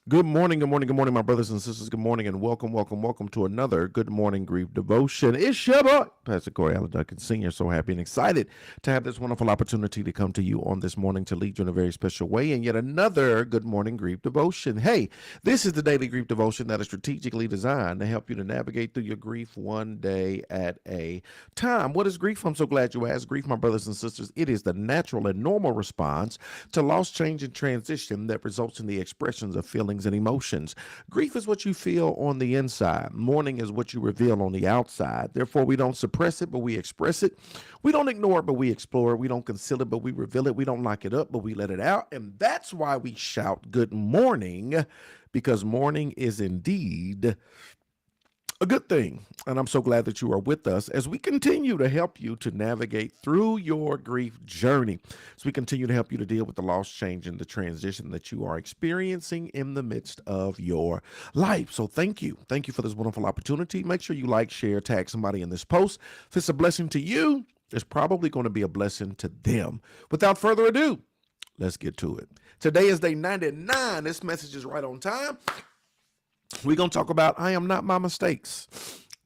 Good morning, good morning, good morning, my brothers and sisters. Good morning, and welcome, welcome, welcome to another Good Morning Grief Devotion. It's your boy, Pastor Corey Allen Duncan Sr. So happy and excited to have this wonderful opportunity to come to you on this morning to lead you in a very special way and yet another Good Morning Grief Devotion. Hey, this is the daily grief devotion that is strategically designed to help you to navigate through your grief one day at a time. What is grief? I'm so glad you asked. Grief, my brothers and sisters, it is the natural and normal response to loss, change, and transition that results in the expressions of feelings and emotions. Grief is what you feel on the inside. Mourning is what you reveal on the outside. Therefore, we don't suppress it, but we express it. We don't ignore it, but we explore it. We don't conceal it, but we reveal it. We don't lock it up, but we let it out. And that's why we shout good morning, because morning is indeed a good thing. And I'm so glad that you are with us as we continue to help you to navigate through your grief journey. As we continue to help you to deal with the loss, change, and the transition that you are experiencing in the midst of your life. So thank you. Thank you for this wonderful opportunity. Make sure you like, share, tag somebody in this post. If it's a blessing to you, it's probably going to be a blessing to them. Without further ado, let's get to it. Today is day 99. This message is right on time. We're going to talk about I am not my mistakes.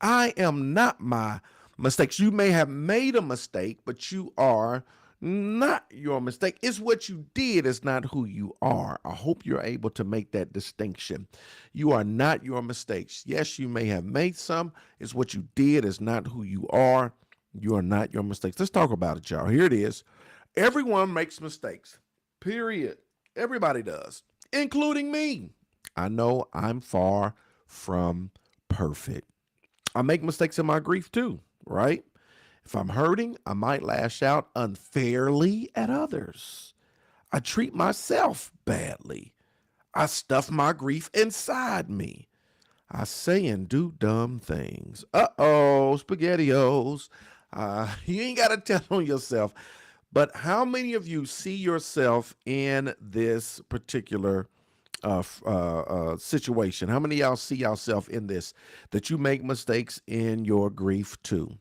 I am not my mistakes. You may have made a mistake, but you are not your mistake. It's what you did, it's not who you are. I hope you're able to make that distinction. You are not your mistakes. Yes, you may have made some. It's what you did, it's not who you are. You are not your mistakes. Let's talk about it, y'all. Here it is. Everyone makes mistakes, period. Everybody does, including me. I know I'm far from perfect. I make mistakes in my grief too, right? If I'm hurting, I might lash out unfairly at others. I treat myself badly. I stuff my grief inside me. I say and do dumb things. Uh-oh, SpaghettiOs. You ain't got to tell on yourself. But how many of you see yourself in this particular situation? How many of y'all see yourself in this, that you make mistakes in your grief too?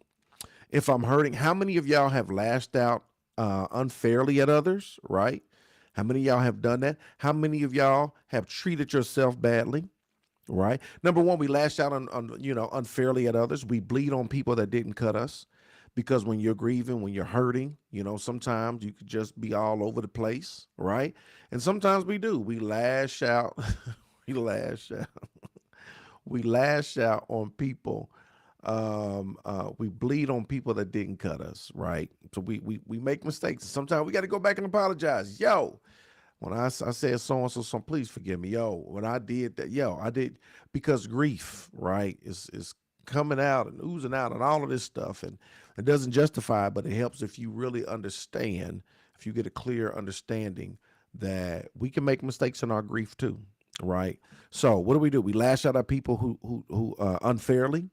If I'm hurting, how many of y'all have lashed out unfairly at others, right? How many of y'all have done that? How many of y'all have treated yourself badly? Right. Number one, we lash out unfairly at others. We bleed on people that didn't cut us, because when you're grieving, when you're hurting, sometimes you could just be all over the place, right? And sometimes we do. We lash out. we lash out. we lash out on people. We bleed on people that didn't cut us, right? So we make mistakes. Sometimes we got to go back and apologize. Yo, when I said so and so, please forgive me. Yo, when I did that, yo, I did, because grief, right, is coming out and oozing out and all of this stuff. And it doesn't justify it, but it helps if you really understand, if you get a clear understanding that we can make mistakes in our grief too, right? So what do? We lash out at people who unfairly.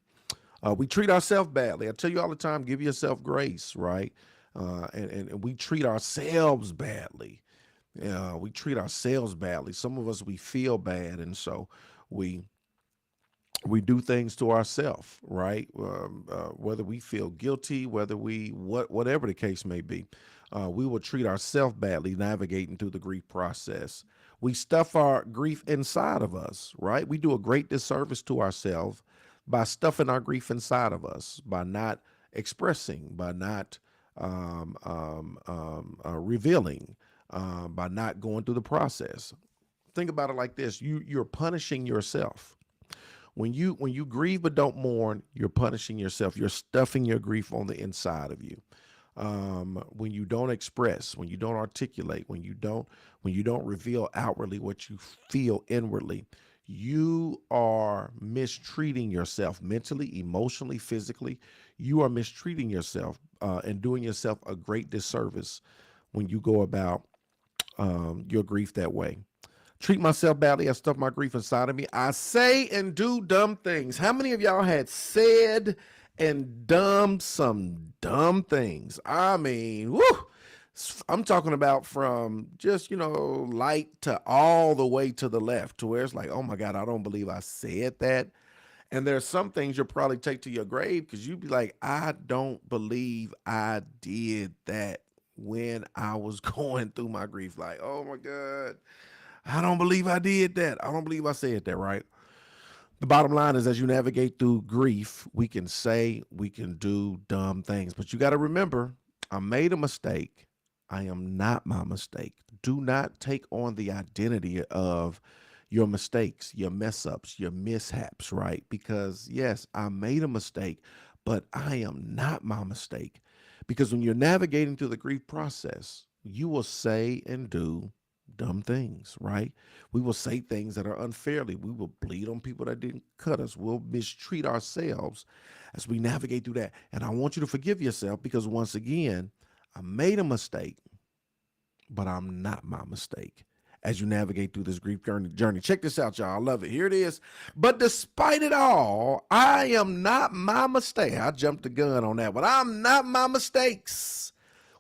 We treat ourselves badly. I tell you all the time, give yourself grace, right? And we treat ourselves badly. We treat ourselves badly. Some of us, we feel bad, and so we we do things to ourselves, right? Whether we feel guilty, whatever the case may be, we will treat ourselves badly navigating through the grief process. We stuff our grief inside of us, right? We do a great disservice to ourselves by stuffing our grief inside of us, by not expressing, by not revealing, by not going through the process. Think about it like this: you're punishing yourself. When you grieve but don't mourn, you're punishing yourself. You're stuffing your grief on the inside of you. When you don't express, when you don't articulate, when you don't reveal outwardly what you feel inwardly, you are mistreating yourself mentally, emotionally, physically. You are mistreating yourself and doing yourself a great disservice when you go about your grief that way. Treat myself badly. I stuff my grief inside of me. I say and do dumb things. How many of y'all had said and done some dumb things? I mean, whoo. I'm talking about from just, light to all the way to the left, to where it's like, oh my God, I don't believe I said that. And there's some things you'll probably take to your grave because you'd be like, I don't believe I did that when I was going through my grief. Like, oh my God. I don't believe I did that. I don't believe I said that, right? The bottom line is as you navigate through grief, we can say, we can do dumb things. But you got to remember, I made a mistake. I am not my mistake. Do not take on the identity of your mistakes, your mess ups, your mishaps, right? Because yes, I made a mistake, but I am not my mistake. Because when you're navigating through the grief process, you will say and do dumb things, right? We will say things that are unfairly. We will bleed on people that didn't cut us. We'll mistreat ourselves as we navigate through that. And I want you to forgive yourself because once again, I made a mistake, but I'm not my mistake as you navigate through this grief journey. Check this out, y'all. I love it. Here it is. But despite it all, I am not my mistake. I jumped the gun on that, but I'm not my mistakes.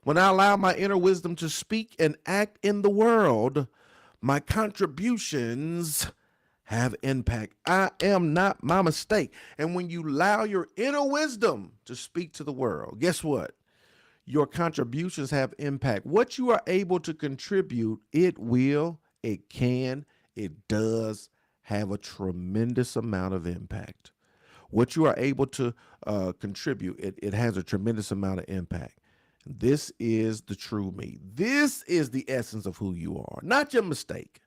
When I allow my inner wisdom to speak and act in the world, my contributions have impact. I am not my mistake. And when you allow your inner wisdom to speak to the world, guess what? Your contributions have impact. What you are able to contribute, it can, it does have a tremendous amount of impact. What you are able to contribute, it has a tremendous amount of impact. This is the true me. This is the essence of who you are, not your mistake,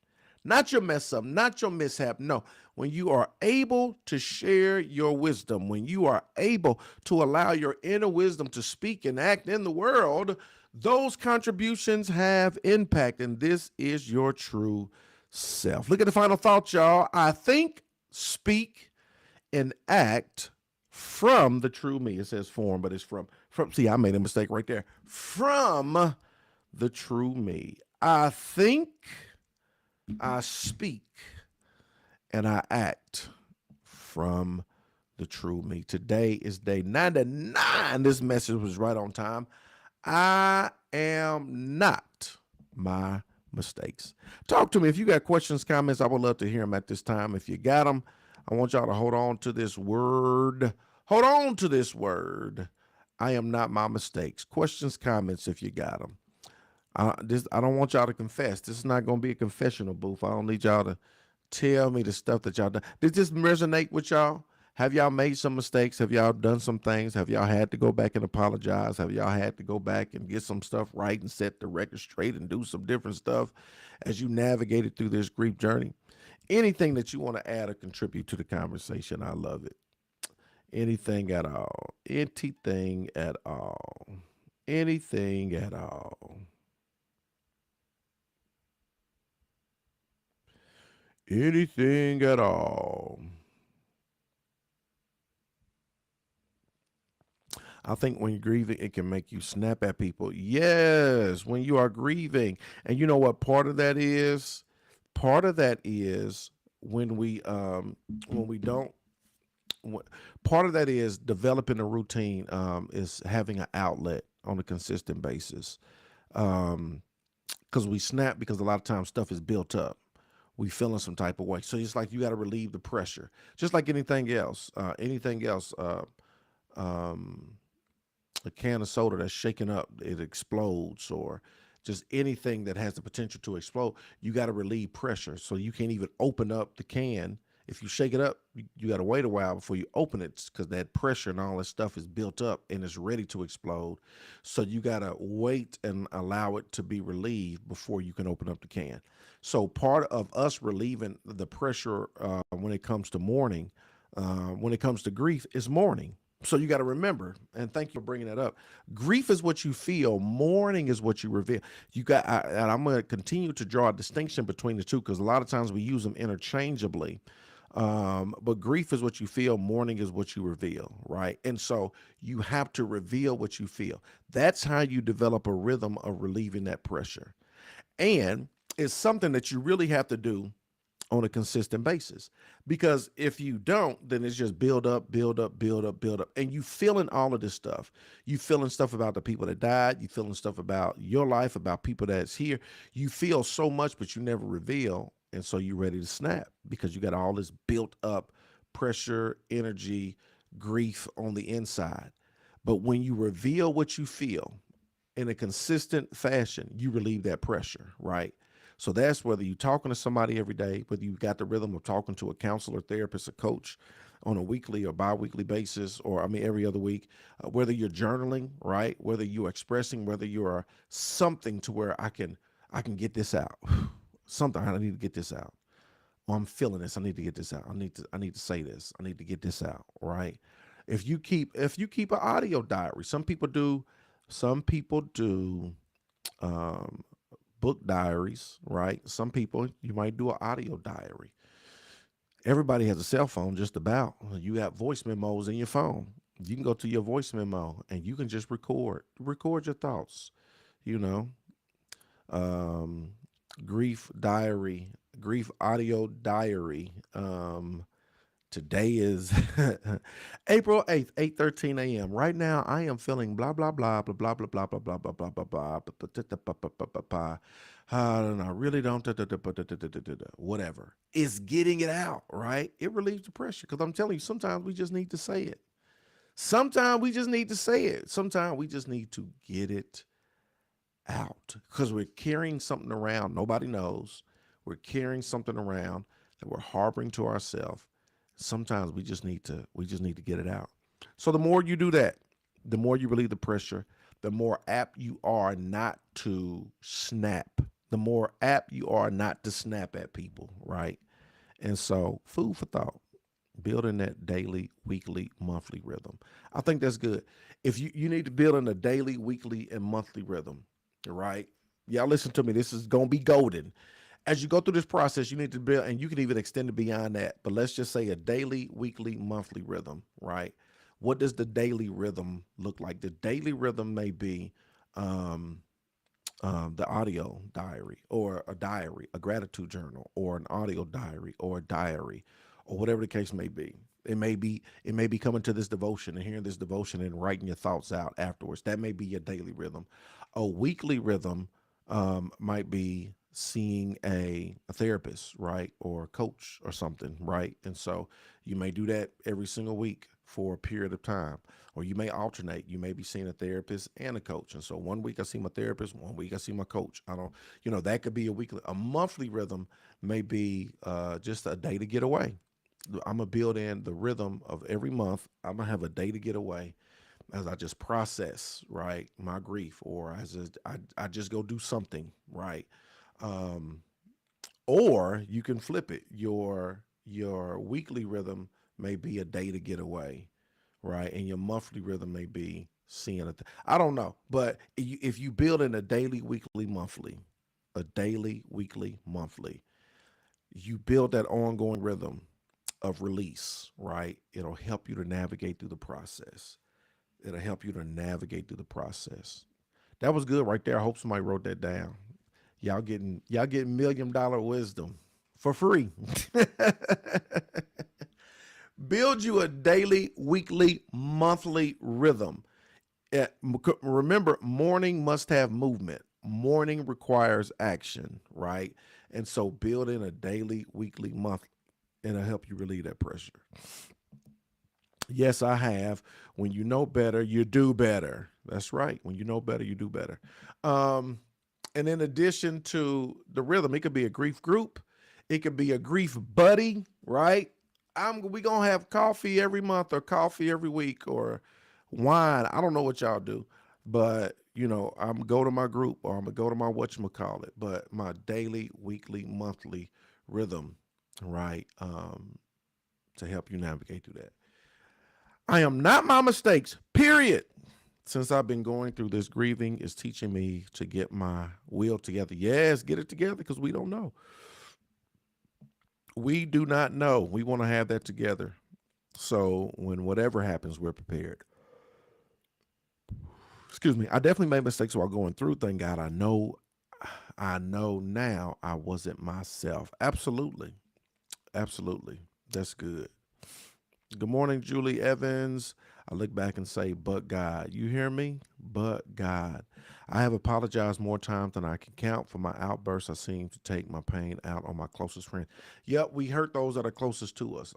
not your mess up, not your mishap. No, when you are able to share your wisdom, when you are able to allow your inner wisdom to speak and act in the world, those contributions have impact. And this is your true self. Look at the final thought, y'all. I think, speak, and act from the true me. It says form, but it's from see, I made a mistake right there. From the true me. I think, I speak, and I act from the true me. Today is day 99. This message was right on time. I am not my mistakes. Talk to me. If you got questions, comments, I would love to hear them at this time. If you got them, I want y'all to hold on to this word. Hold on to this word. I am not my mistakes. Questions, comments, if you got them. I don't want y'all to confess. This is not going to be a confessional booth. I don't need y'all to tell me the stuff that y'all done. Did this resonate with y'all? Have y'all made some mistakes? Have y'all done some things? Have y'all had to go back and apologize? Have y'all had to go back and get some stuff right and set the record straight and do some different stuff as you navigated through this grief journey? Anything that you want to add or contribute to the conversation, I love it. Anything at all. Anything at all. Anything at all. Anything at all. I think when you're grieving, it can make you snap at people. Yes, when you are grieving. And you know what part of that is? Part of that is when we don't part of that is developing a routine, is having an outlet on a consistent basis. Because we snap because a lot of times stuff is built up. We feeling some type of way. So it's like you got to relieve the pressure. Just like anything else. Um, a can of soda that's shaken up, it explodes, or just anything that has the potential to explode, you got to relieve pressure. So you can't even open up the can. If you shake it up, you got to wait a while before you open it because that pressure and all that stuff is built up and it's ready to explode. So you got to wait and allow it to be relieved before you can open up the can. So part of us relieving the pressure when it comes to mourning, when it comes to grief, is mourning. So you got to remember, and thank you for bringing that up. Grief is what you feel. Mourning is what you reveal. And I'm going to continue to draw a distinction between the two because a lot of times we use them interchangeably. But grief is what you feel. Mourning is what you reveal, right? And so you have to reveal what you feel. That's how you develop a rhythm of relieving that pressure. And it's something that you really have to do on a consistent basis. Because if you don't, then it's just build up, build up, build up, build up. And you feeling all of this stuff. You feeling stuff about the people that died. You feeling stuff about your life, about people that's here. You feel so much, but you never reveal. And so you're ready to snap because you got all this built up pressure, energy, grief on the inside. But when you reveal what you feel in a consistent fashion, you relieve that pressure, right? So that's whether you're talking to somebody every day, whether you got the rhythm of talking to a counselor, therapist, a coach on a weekly or bi-weekly basis, or I mean every other week, whether you're journaling, right? Whether you're expressing, whether you're something to where I can get this out. Something I need to get this out. Oh, I'm feeling this. I need to get this out. I need to say this. I need to get this out, right? If you keep an audio diary, some people do um book diaries, right? Some people you might do an audio diary. Everybody has a cell phone, just about. You have voice memos in your phone. You can go to your voice memo and you can just record your thoughts, you know. Um Grief diary, grief audio diary. Today is April 8th, 8:13 a.m. Right now, I am feeling blah blah blah blah blah blah blah blah blah blah blah blah blah blah. And I really don't whatever. It's getting it out, right? It relieves the pressure because I'm telling you, sometimes we just need to say it. Sometimes we just need to say it. Sometimes we just need to get it out because we're carrying something around nobody knows. We're carrying something around that we're harboring to ourselves. Sometimes we just need to get it out. So the more you do that, the more you relieve the pressure, the more apt you are not to snap. The more apt you are not to snap at people, right? And so, food for thought, building that daily, weekly, monthly rhythm. I think that's good. If you need to build in a daily, weekly, and monthly rhythm, right? Y'all listen to me. This is gonna be golden. As you go through this process, you need to build, and you can even extend it beyond that. But let's just say a daily, weekly, monthly rhythm, right? What does the daily rhythm look like? The daily rhythm may be um, the audio diary or a diary, a gratitude journal, or an audio diary or a diary, or whatever the case may be. It may be coming to this devotion and hearing this devotion and writing your thoughts out afterwards. That may be your daily rhythm. A weekly rhythm might be seeing a therapist, right, or a coach or something, right? And so you may do that every single week for a period of time, or you may alternate. You may be seeing a therapist and a coach, and so one week I see my therapist, one week I see my coach. I don't, that could be a weekly. A monthly rhythm may be just a day to get away. I'm gonna build in the rhythm of every month. I'm gonna have a day to get away as I just process, right, my grief, or I just go do something, right. Um, or you can flip it. Your weekly rhythm may be a day to get away, right, and your monthly rhythm may be seeing it. I don't know, but if you build in a daily, weekly, monthly, a daily, weekly, monthly, you build that ongoing rhythm of release, right? It'll help you to navigate through the process. It'll help you to navigate through the process. That was good right there. I hope somebody wrote that down. Y'all getting $1 million wisdom for free. Build you a daily, weekly, monthly rhythm. Remember, mourning must have movement. Mourning requires action, right? And so build in a daily, weekly, month, and it'll help you relieve that pressure. Yes, I have. When you know better, you do better. That's right. When you know better, you do better. Um, and in addition to the rhythm, it could be a grief group, it could be a grief buddy, right? We gonna have coffee every month or coffee every week or wine. I don't know what y'all do, but I'm gonna go to my group or I'm gonna go to my whatchamacallit, but my daily, weekly, monthly rhythm, right? To help you navigate through that. I am not my mistakes, period. Since I've been going through this, grieving is teaching me to get my will together. Yes, get it together because we don't know. We do not know. We want to have that together. So when whatever happens, we're prepared. Excuse me. I definitely made mistakes while going through. Thank God I know now I wasn't myself. Absolutely. Absolutely. That's good. Good morning, Julie Evans. I look back and say, but God. You hear me? But God. I have apologized more times than I can count for my outbursts. I seem to take my pain out on my closest friend. Yep, we hurt those that are closest to us.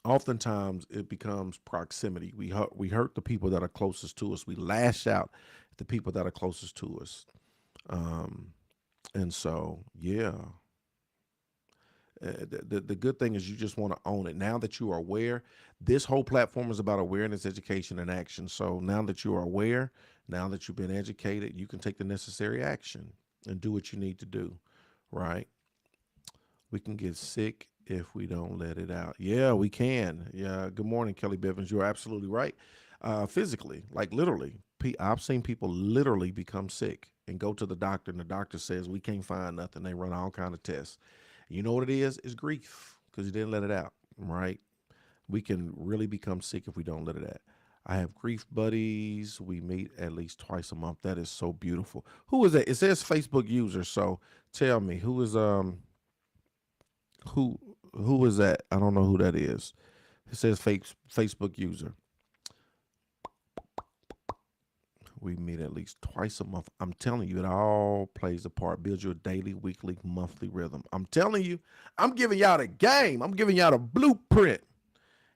Oftentimes, it becomes proximity. We hurt the people that are closest to us. We lash out at the people that are closest to us. Um, And so, yeah, the good thing is you just want to own it. Now that you are aware, this whole platform is about awareness, education, and action. So now that you are aware, now that you've been educated, you can take the necessary action and do what you need to do, right? We can get sick if we don't let it out. Yeah, we can. Yeah. Good morning, Kelly Bivens. You're absolutely right. Physically, like literally, I've seen people literally become sick and go to the doctor, and the doctor says we can't find nothing. They run all kind of tests. You know what it is? It's grief because you didn't let it out, right? We can really become sick if we don't let it out. I have grief buddies. We meet at least twice a month. That is so beautiful. Who is that? It says Facebook user. So tell me, who who is that? I don't know who that is. It says Facebook user. We meet at least twice a month. I'm telling you, it all plays a part. Build your daily, weekly, monthly rhythm. I'm telling you, I'm giving y'all the game. I'm giving y'all the blueprint.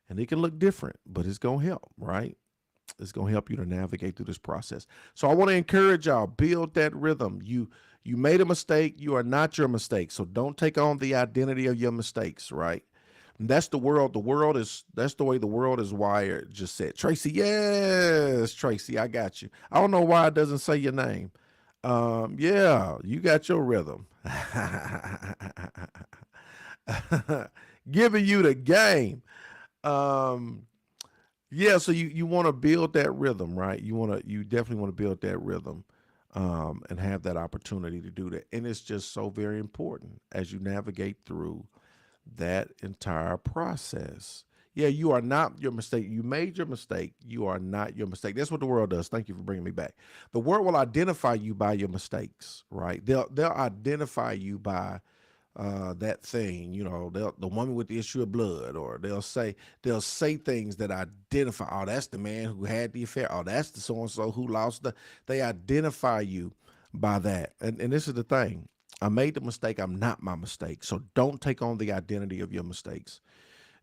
And it can look different, but it's going to help, right? It's going to help you to navigate through this process. So I want to encourage y'all, build that rhythm. You made a mistake. You are not your mistake. So don't take on the identity of your mistakes, right? And that's the world. That's the way the world is wired. Just said, Tracy, yes, Tracy, I got you. I don't know why it doesn't say your name. Yeah, you got your rhythm. Giving you the game. Um, yeah, so you want to build that rhythm, right? You definitely want to build that rhythm, and have that opportunity to do that. And it's just so very important as you navigate through that entire process. Yeah, you are not your mistake. You made your mistake. You are not your mistake. That's what the world does. Thank you for bringing me back. The world will identify you by your mistakes, right? They'll identify you by that thing, the woman with the issue of blood, or they'll say things that identify. Oh, that's the man who had the affair. Oh, that's the so and so who lost the. They identify you by that, and this is the thing. I made the mistake. I'm not my mistake. So don't take on the identity of your mistakes.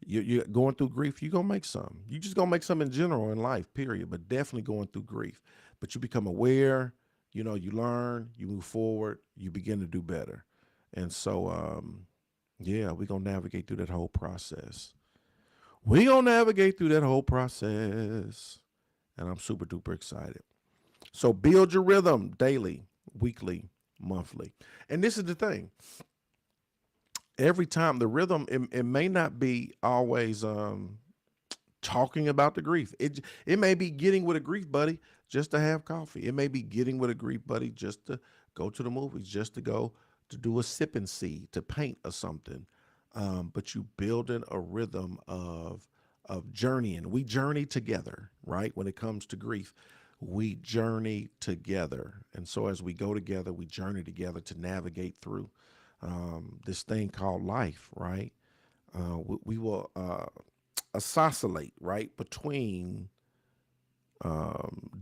You're going through grief. You're gonna make some. You just gonna make some in general in life, period. But definitely going through grief. But you become aware. You learn. You move forward. You begin to do better. And so, yeah, we're gonna navigate through that whole process. We gonna navigate through that whole process, and I'm super duper excited. So build your rhythm daily, weekly, monthly. And this is the thing. Every time the rhythm, it may not be always talking about the grief. It may be getting with a grief buddy just to have coffee. It may be getting with a grief buddy just to go to the movies, just to go to do a sip and see, to paint or something. But you building a rhythm of journeying. We journey together, right? When it comes to grief, we journey together. And so as we go together, we journey together to navigate through this thing called life, right? We will oscillate, right, between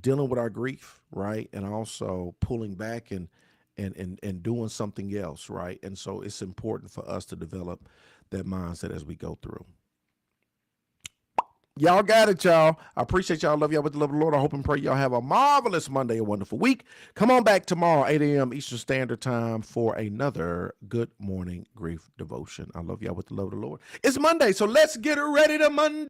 dealing with our grief, right, and also pulling back and doing something else, right? And so it's important for us to develop that mindset as we go through. Y'all got it, y'all. I appreciate y'all. Love y'all with the love of the Lord. I hope and pray y'all have a marvelous Monday, a wonderful week. Come on back tomorrow, 8 a.m. Eastern Standard Time for another Good Morning Grief devotion. I love y'all with the love of the Lord. It's Monday, so let's get ready to Monday.